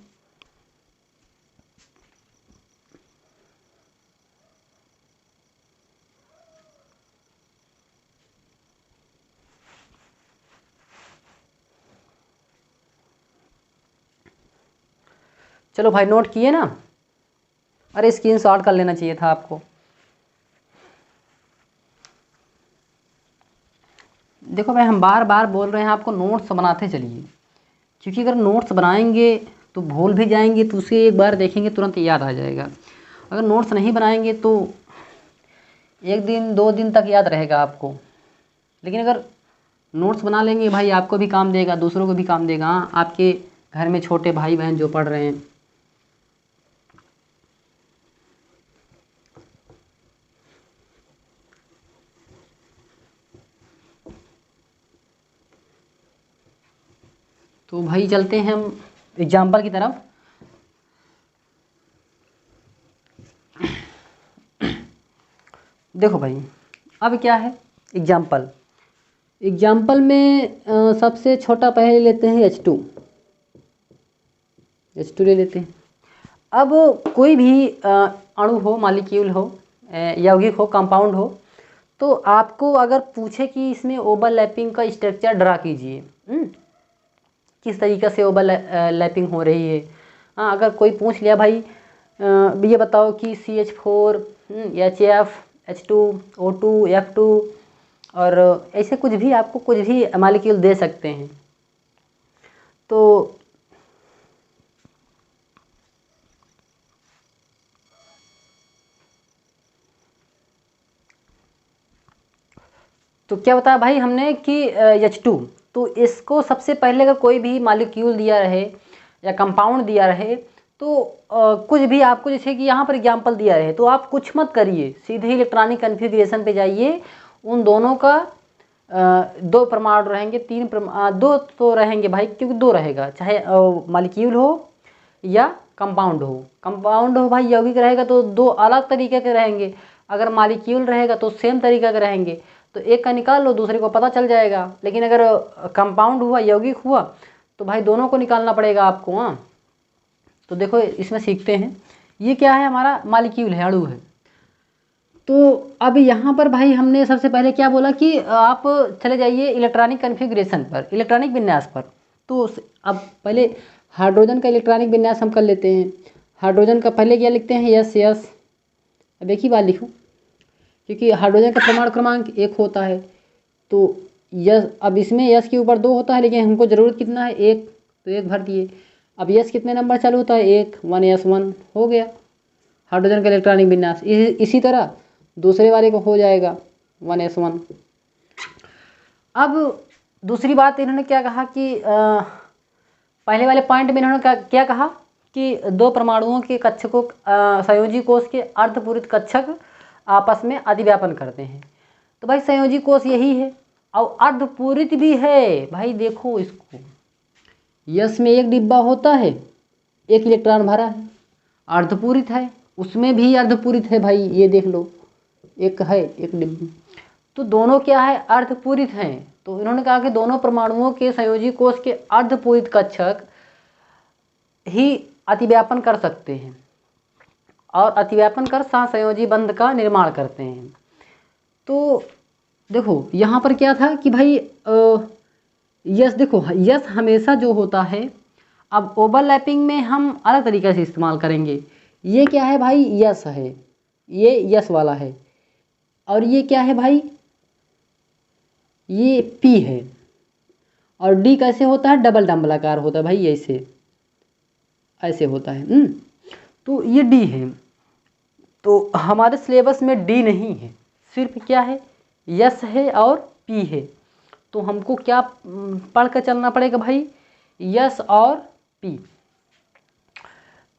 चलो भाई नोट किए ना? अरे स्क्रीनशॉट कर लेना चाहिए था आपको। देखो भाई हम बार बार बोल रहे हैं आपको नोट्स बनाते चलिए, क्योंकि अगर नोट्स बनाएंगे तो भूल भी जाएंगे तो उसे एक बार देखेंगे तुरंत याद आ जाएगा। अगर नोट्स नहीं बनाएंगे तो 1 दिन 2 दिन तक याद रहेगा आपको। लेकिन अगर नोट्स बना लेंगे भाई, आपको भी काम देगा, दूसरों को भी काम देगा। हाँ, आपके घर में छोटे भाई बहन जो पढ़ रहे हैं। तो भाई चलते हैं हम एग्जाम्पल की तरफ। देखो भाई अब क्या है एग्जाम्पल। एग्जाम्पल में सबसे छोटा पहले लेते हैं H2 ले लेते हैं। अब कोई भी अणु हो, मॉलिक्यूल हो, यौगिक हो, कंपाउंड हो, तो आपको अगर पूछे कि इसमें ओवरलैपिंग का स्ट्रक्चर ड्रा कीजिए, किस तरीके से ओवरलैपिंग हो रही है। हाँ, अगर कोई पूछ लिया भाई ये बताओ कि CH4 HF H2 O2 F2 और ऐसे कुछ भी, आपको कुछ भी मॉलिक्यूल दे सकते हैं। तो क्या बताया भाई हमने कि H2, तो इसको सबसे पहले अगर कोई भी मॉलिक्यूल दिया रहे या कंपाउंड दिया रहे तो कुछ भी आपको, जैसे कि यहाँ पर एग्जांपल दिया रहे, तो आप कुछ मत करिए, सीधे इलेक्ट्रॉनिक कन्फिग्रेशन पे जाइए। उन दोनों का 2 परमाणु रहेंगे, 2 तो रहेंगे भाई, क्योंकि 2 रहेगा, चाहे मॉलिक्यूल हो या कंपाउंड हो। कंपाउंड हो भाई यौगिक रहेगा तो 2 अलग तरीके के रहेंगे, अगर मॉलिक्यूल रहेगा तो सेम तरीके के रहेंगे। तो एक का निकाल लो, दूसरे को पता चल जाएगा। लेकिन अगर कंपाउंड हुआ, यौगिक हुआ, तो भाई दोनों को निकालना पड़ेगा आपको। हाँ, तो देखो इसमें सीखते हैं। ये क्या है, हमारा मॉलिक्यूल है, अणु है। तो अब यहाँ पर भाई हमने सबसे पहले क्या बोला कि आप चले जाइए इलेक्ट्रॉनिक कन्फिग्रेशन पर, इलेक्ट्रॉनिक विन्यास पर। तो अब पहले हाइड्रोजन का इलेक्ट्रॉनिक विन्यास हम कर लेते हैं। हाइड्रोजन का पहले क्या लिखते हैं, यस। अब एक ही बात लिखो, क्योंकि हाइड्रोजन का परमाणु क्रमांक 1 होता है। तो यस, अब इसमें यस के ऊपर 2 होता है, लेकिन हमको ज़रूरत कितना है, 1, तो 1 भर दिए। अब यस कितने नंबर चालू होता है, 1, 1s1 हो गया हाइड्रोजन का इलेक्ट्रॉनिक विन्यास। इसी तरह दूसरे वाले को हो जाएगा 1s1। अब दूसरी बात इन्होंने क्या कहा कि पहले वाले पॉइंट में इन्होंने क्या कहा कि 2 परमाणुओं के कक्षकों, संयोजी कोष के अर्धपूरित कक्षक आपस में अतिव्यापन करते हैं। तो भाई संयोजी कोष यही है, और अर्धपूरित भी है भाई। देखो इसको, यस में 1 डिब्बा होता है, 1 इलेक्ट्रॉन भरा है, अर्धपूरित है। उसमें भी अर्धपूरित है भाई, ये देख लो, एक है 1 डिब्बा। तो दोनों क्या है, अर्धपूरित हैं। तो इन्होंने कहा कि दोनों परमाणुओं के संयोजी कोष के अर्धपूरित कक्षक ही अतिव्यापन कर सकते हैं, और अतिव्यापन कर सहसंयोजी बंध का निर्माण करते हैं। तो देखो यहाँ पर क्या था कि भाई यस, देखो यस हमेशा जो होता है, अब ओवरलैपिंग में हम अलग तरीके से इस्तेमाल करेंगे। ये क्या है भाई, यस है, ये यस वाला है। और ये क्या है भाई, ये पी है। और डी कैसे होता है, डबल डंबलाकार होता है भाई, ऐसे होता है। तो ये डी है। तो हमारे सिलेबस में डी नहीं है, सिर्फ क्या है, यस है और पी है। तो हमको क्या पढ़ कर चलना पड़ेगा भाई, यस और पी।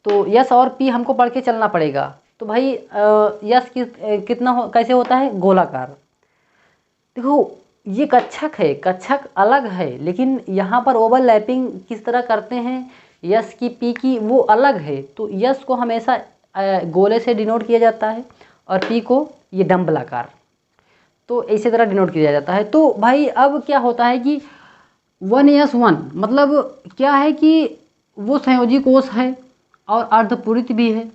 तो यस और पी हमको पढ़ के चलना पड़ेगा। तो भाई यस कितना कैसे होता है, गोलाकार। देखो ये कक्षक है, कक्षक अलग है, लेकिन यहाँ पर ओवरलैपिंग किस तरह करते हैं, यस की पी की वो अलग है। तो यस को हमेशा गोले से डिनोट किया जाता है, और पी को ये डंबलाकार, तो इसी तरह डिनोट किया जाता है। तो भाई अब क्या होता है कि 1s1 मतलब क्या है कि वो संयोजी कोष है और अर्धपूरित भी है,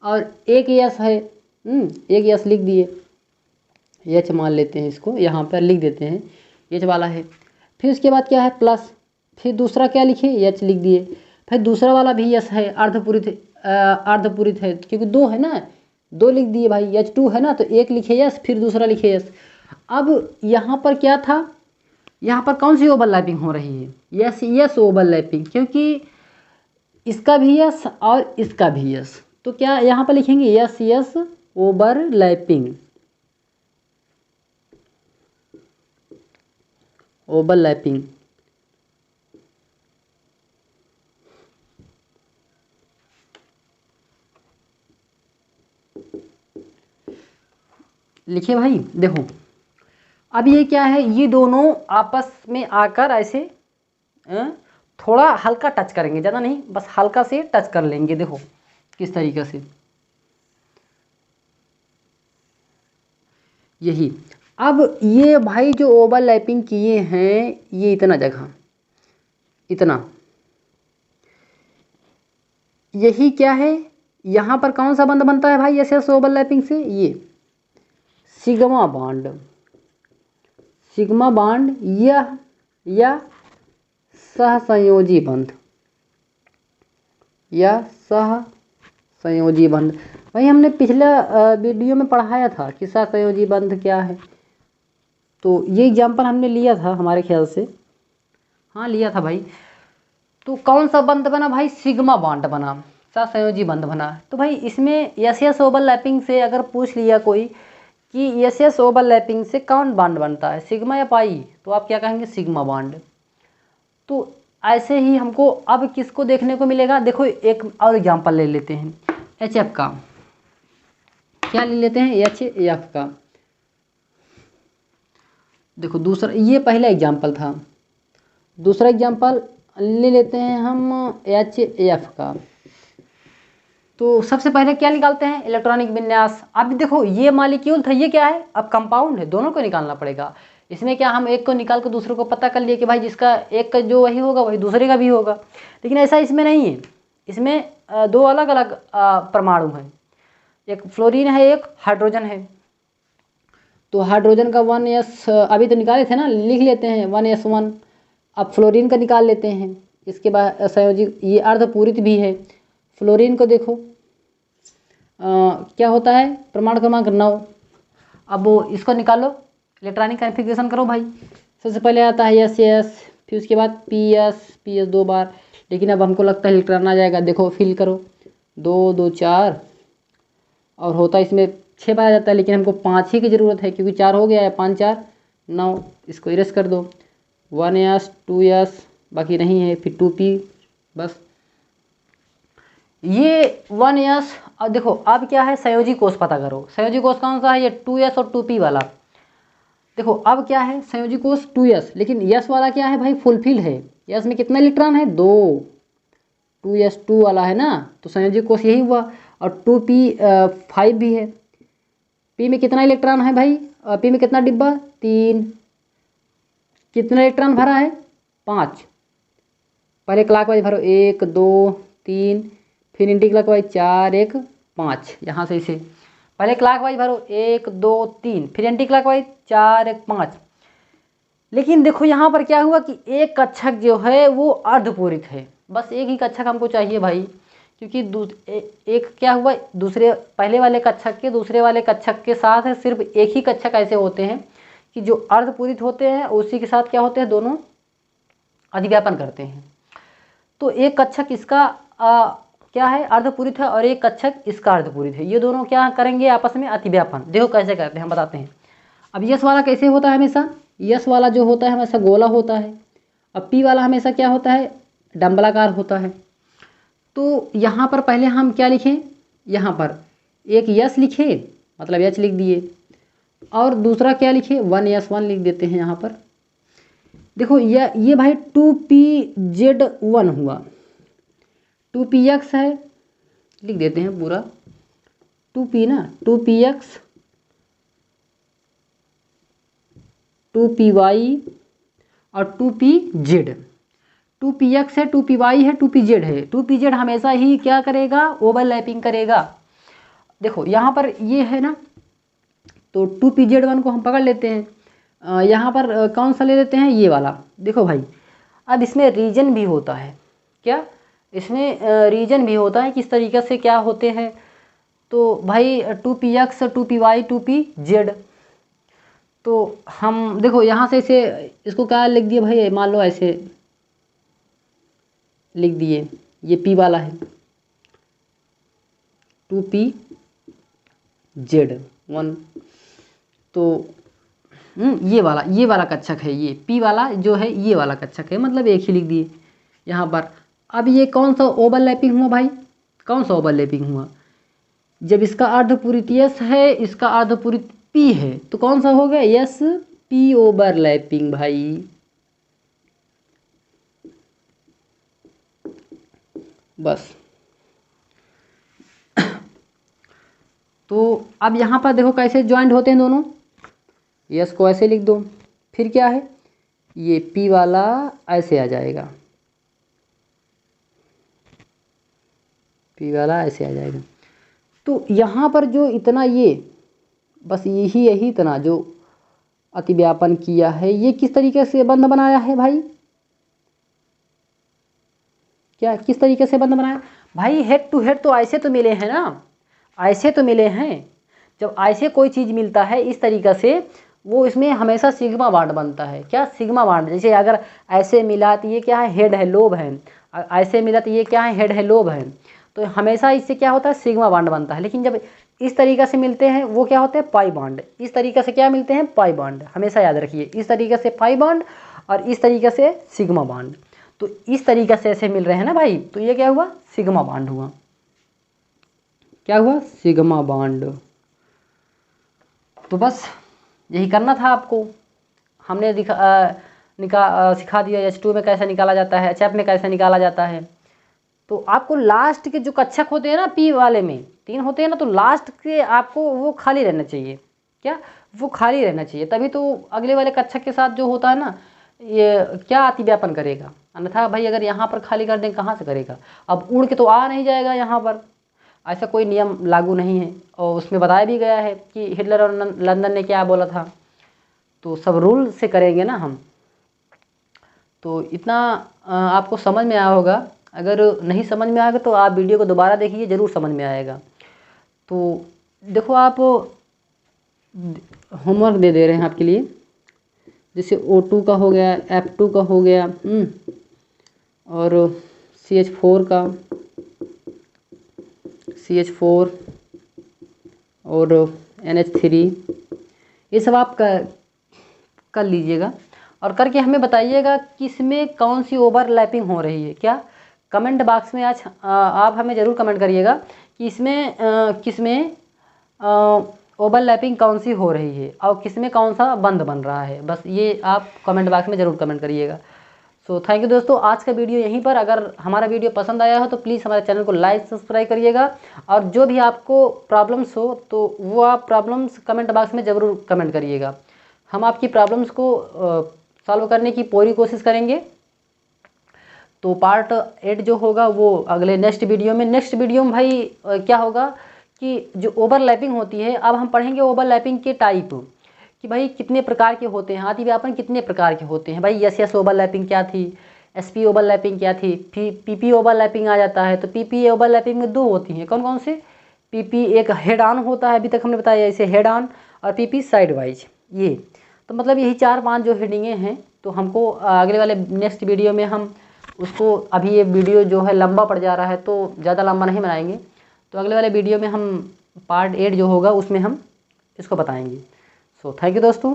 और 1 यस है। 1 यस लिख दिए, एच मान लेते हैं, इसको यहाँ पर लिख देते हैं, एच वाला है। फिर उसके बाद क्या है, प्लस, फिर दूसरा क्या लिखे, एच लिख दिए। भाई दूसरा वाला भी यस है, अर्धपूरित अर्धपूरित है, क्योंकि दो है ना, दो लिख दिए भाई, H2 है ना, तो एक लिखे यस, फिर दूसरा लिखे यस। अब यहाँ पर क्या था, यहाँ पर कौन सी ओवरलैपिंग हो रही है, यस यस ओवरलैपिंग, क्योंकि इसका भी यस और इसका भी यस, तो क्या यहाँ पर लिखेंगे यस यस ओवरलैपिंग, ओवरलैपिंग। लिखिए भाई, देखो अब ये क्या है, ये दोनों आपस में आकर ऐसे थोड़ा हल्का टच करेंगे, ज़्यादा नहीं, बस हल्का से टच कर लेंगे। देखो किस तरीके से, यही। अब ये भाई जो ओवरलैपिंग किए हैं, ये इतना जगह, इतना, यही क्या है, यहाँ पर कौन सा बंध बनता है भाई एस एस ओवरलैपिंग से, ये सिग्मा बॉन्ड, सिग्मा बॉन्ड या सहसंयोजी बंध, या सहसंयोजी बंध। भाई हमने पिछला वीडियो में पढ़ाया था कि सहसंयोजी बंध क्या है, तो ये एग्जाम्पल हमने लिया था हमारे ख्याल से, हाँ लिया था भाई। तो कौन सा बंध बना भाई, सिग्मा बॉन्ड बना, सहसंयोजी बंध बना। तो भाई इसमें एस एस ओवरलैपिंग से अगर पूछ लिया कोई कि एस एस ओवरलैपिंग से कौन बॉन्ड बनता है, सिग्मा या पाई, तो आप क्या कहेंगे, सिग्मा बॉन्ड। तो ऐसे ही हमको अब किसको देखने को मिलेगा, देखो एक और एग्जांपल ले लेते हैं एच एफ का, क्या ले लेते हैं, एच एफ का। देखो दूसरा, ये पहला एग्जांपल था, दूसरा एग्जांपल ले लेते हैं हम एच एफ का। तो सबसे पहले क्या निकालते हैं, इलेक्ट्रॉनिक विन्यास। अब देखो ये मॉलिक्यूल था, ये क्या है, अब कंपाउंड है, दोनों को निकालना पड़ेगा। इसमें क्या, हम एक को निकाल कर दूसरे को पता कर लिए कि भाई जिसका एक का जो वही होगा वही दूसरे का भी होगा, लेकिन ऐसा इसमें नहीं है। इसमें दो अलग अलग परमाणु हैं, एक फ्लोरीन है, एक हाइड्रोजन है। तो हाइड्रोजन का 1s अभी तो निकाले थे ना, लिख लेते हैं 1s1। अब फ्लोरीन का निकाल लेते हैं, इसके बाद संयोजी, ये अर्धपूरित भी है। फ्लोरीन को देखो क्या होता है, परमाणु क्रमांक 9। अब वो इसको निकालो, इलेक्ट्रॉनिक कॉन्फ़िगरेशन करो भाई। सबसे पहले आता है एस एस, फिर उसके बाद पी एस 2 बार, लेकिन अब हमको लगता है इलेक्ट्रॉन आ जाएगा। देखो फिल करो, 2 2 4, और होता है इसमें 6 बार आ जाता है, लेकिन हमको 5 ही की ज़रूरत है, क्योंकि 4 हो गया है, 5 4 9। इसको इरेज कर दो, 1s 2s बाकी नहीं है, फिर 2p, बस ये 1s। अब देखो अब क्या है, संयोजी कोष पता करो, संयोजी कोष कौन सा है, ये 2s और 2p वाला। देखो अब क्या है, संयोजी कोष 2s, लेकिन यस वाला क्या है भाई, फुलफिल है। यस में कितना इलेक्ट्रॉन है, 2, 2s2 वाला है ना, तो संयोजी कोष यही हुआ। और 2p 5 भी है। p में कितना इलेक्ट्रॉन है भाई, p में कितना डिब्बा, 3, कितना इलेक्ट्रॉन भरा है, 5। पहले क्लॉकवाइज भरो, 1 2 3, फिर एंटी क्लॉकवाइज 4 1 5, यहाँ से इसे पहले क्लॉकवाइज भरो, 1 2 3, फिर एंटी क्लॉकवाइज 4 1 5। लेकिन देखो यहाँ पर क्या हुआ कि एक कक्षक जो है वो अर्धपूरित है, बस एक ही कक्षक हमको चाहिए भाई, क्योंकि एक क्या हुआ, दूसरे पहले वाले कक्षक के दूसरे वाले कक्षक के साथ है, सिर्फ एक ही कक्षक ऐसे होते हैं कि जो अर्धपूरित होते हैं, उसी के साथ क्या होते हैं, दोनों अधिव्यापन करते हैं। तो एक कक्षक इसका क्या है, अर्धपूरित है, और एक कक्षक इसका अर्धपूरित है। ये दोनों क्या करेंगे, आपस में अतिव्यापन। देखो कैसे करते हैं, हम बताते हैं। अब यस वाला कैसे होता है, हमेशा यस वाला जो होता है हमेशा गोला होता है। अब पी वाला हमेशा क्या होता है, डंबलाकार होता है। तो यहाँ पर पहले हम क्या लिखें, यहाँ पर एक यस लिखे, मतलब एच लिख दिए, और दूसरा क्या लिखे, 1s1 लिख देते हैं यहाँ पर। देखो ये भाई 2pz1 हुआ, 2px है, लिख देते हैं पूरा 2p ना, 2px 2py और 2pz, 2px है, 2py है, 2pz है। 2pz हमेशा ही क्या करेगा, ओवरलैपिंग करेगा। देखो यहाँ पर ये है ना, तो 2pz1 को हम पकड़ लेते हैं। यहाँ पर कौन सा ले लेते हैं, ये वाला। देखो भाई अब इसमें रीजन भी होता है, क्या इसमें रीजन भी होता है किस तरीके से क्या होते हैं। तो भाई 2px 2py 2pz, तो हम देखो यहाँ से इसे इसको क्या लिख दिए भाई, मान लो ऐसे लिख दिए, ये p वाला है 2pz 1, तो ये वाला कक्षक है, ये p वाला जो है ये वाला कक्षक है, मतलब एक ही लिख दिए यहाँ पर। अब ये कौन सा ओवरलैपिंग हुआ भाई, कौन सा ओवरलैपिंग हुआ, जब इसका अर्धपूरित यस है, इसका अर्धपूरित पी है, तो कौन सा हो गया, यस पी ओवरलैपिंग भाई। बस तो अब यहाँ पर देखो कैसे ज्वाइंट होते हैं दोनों, यस को ऐसे लिख दो, फिर क्या है, ये पी वाला ऐसे आ जाएगा, पी वाला ऐसे आ जाएगा। तो यहाँ पर जो इतना ये बस यही इतना जो अतिव्यापन किया है, ये किस तरीके से बंध बनाया है भाई, क्या किस तरीके से बंध बनाया भाई, हेड टू हेड तो ऐसे तो मिले हैं ना, ऐसे तो मिले हैं। जब ऐसे कोई चीज़ मिलता है इस तरीके से, वो इसमें हमेशा सिग्मा बॉन्ड बनता है, क्या सिग्मा बॉन्ड। जैसे अगर ऐसे मिला तो ये क्या है, हेड है लोब है, ऐसे मिला तो ये क्या है, हेड है लोब है, तो हमेशा इससे क्या होता है, सिग्मा बॉन्ड बनता है। लेकिन जब इस तरीके से मिलते हैं वो क्या होते हैं, पाई बॉन्ड। इस तरीके से क्या मिलते हैं, पाई बॉन्ड, हमेशा याद रखिए, इस तरीके से पाई बॉन्ड और इस तरीके से सिग्मा बॉन्ड। तो इस तरीके से ऐसे मिल रहे हैं ना भाई, तो ये क्या हुआ, सिग्मा बॉन्ड हुआ, क्या हुआ, सिग्मा बॉन्ड। तो बस यही करना था आपको, हमने सिखा दिया H2 में कैसे निकाला जाता है, HF में कैसे निकाला जाता है। तो आपको लास्ट के जो कक्षक होते हैं ना, P वाले में 3 होते हैं ना, तो लास्ट के आपको वो खाली रहना चाहिए, क्या वो खाली रहना चाहिए, तभी तो अगले वाले कक्षक के साथ जो होता है ना, ये क्या अतिव्यापन करेगा। अन्यथा भाई अगर यहाँ पर खाली कर दें कहाँ से करेगा, अब उड़ के तो आ नहीं जाएगा यहाँ पर, ऐसा कोई नियम लागू नहीं है। और उसमें बताया भी गया है कि हिटलर और लंदन ने क्या बोला था, तो सब रूल से करेंगे ना हम। तो इतना आपको समझ में आया होगा, अगर नहीं समझ में आएगा तो आप वीडियो को दोबारा देखिए, ज़रूर समझ में आएगा। तो देखो आप होमवर्क दे रहे हैं आपके लिए, जैसे O2 का हो गया, F2 का हो गया, और CH4 का, CH4 और NH3, ये सब आप कर लीजिएगा और करके हमें बताइएगा कि इसमें कौन सी ओवरलैपिंग हो रही है। क्या कमेंट बॉक्स में आज आप हमें ज़रूर कमेंट करिएगा कि इसमें किसमें ओवरलैपिंग कौन सी हो रही है और किसमें कौन सा बंद बन रहा है। बस ये आप कमेंट बॉक्स में ज़रूर कमेंट करिएगा। सो थैंक यू दोस्तों, आज का वीडियो यहीं पर। अगर हमारा वीडियो पसंद आया हो तो प्लीज़ हमारे चैनल को लाइक सब्सक्राइब करिएगा, और जो भी आपको प्रॉब्लम्स हो तो वो आप प्रॉब्लम्स कमेंट बॉक्स में ज़रूर कमेंट करिएगा। हम आपकी प्रॉब्लम्स को सॉल्व करने की पूरी कोशिश करेंगे। तो पार्ट 8 जो होगा वो अगले नेक्स्ट वीडियो में भाई क्या होगा कि जो ओवरलैपिंग होती है, अब हम पढ़ेंगे ओवरलैपिंग के टाइप कि भाई कितने प्रकार के होते हैं, अतिव्यापन कितने प्रकार के होते हैं। भाई यस ओवरलैपिंग क्या थी, SP ओवरलैपिंग क्या थी, PP ओवरलैपिंग आ जाता है। तो PP ओवरलैपिंग में 2 होती हैं, कौन कौन से, PP एक हेड ऑन होता है, अभी तक हमने बताया इसे हेड ऑन, और PP साइड वाइज। ये तो मतलब यही 4-5 जो हेडिंगें हैं। तो हमको अगले वाले नेक्स्ट वीडियो में हम उसको, अभी ये वीडियो जो है लंबा पड़ जा रहा है तो ज़्यादा लंबा नहीं बनाएंगे, तो अगले वाले वीडियो में हम पार्ट 8 जो होगा उसमें हम इसको बताएंगे। सो थैंक यू दोस्तों।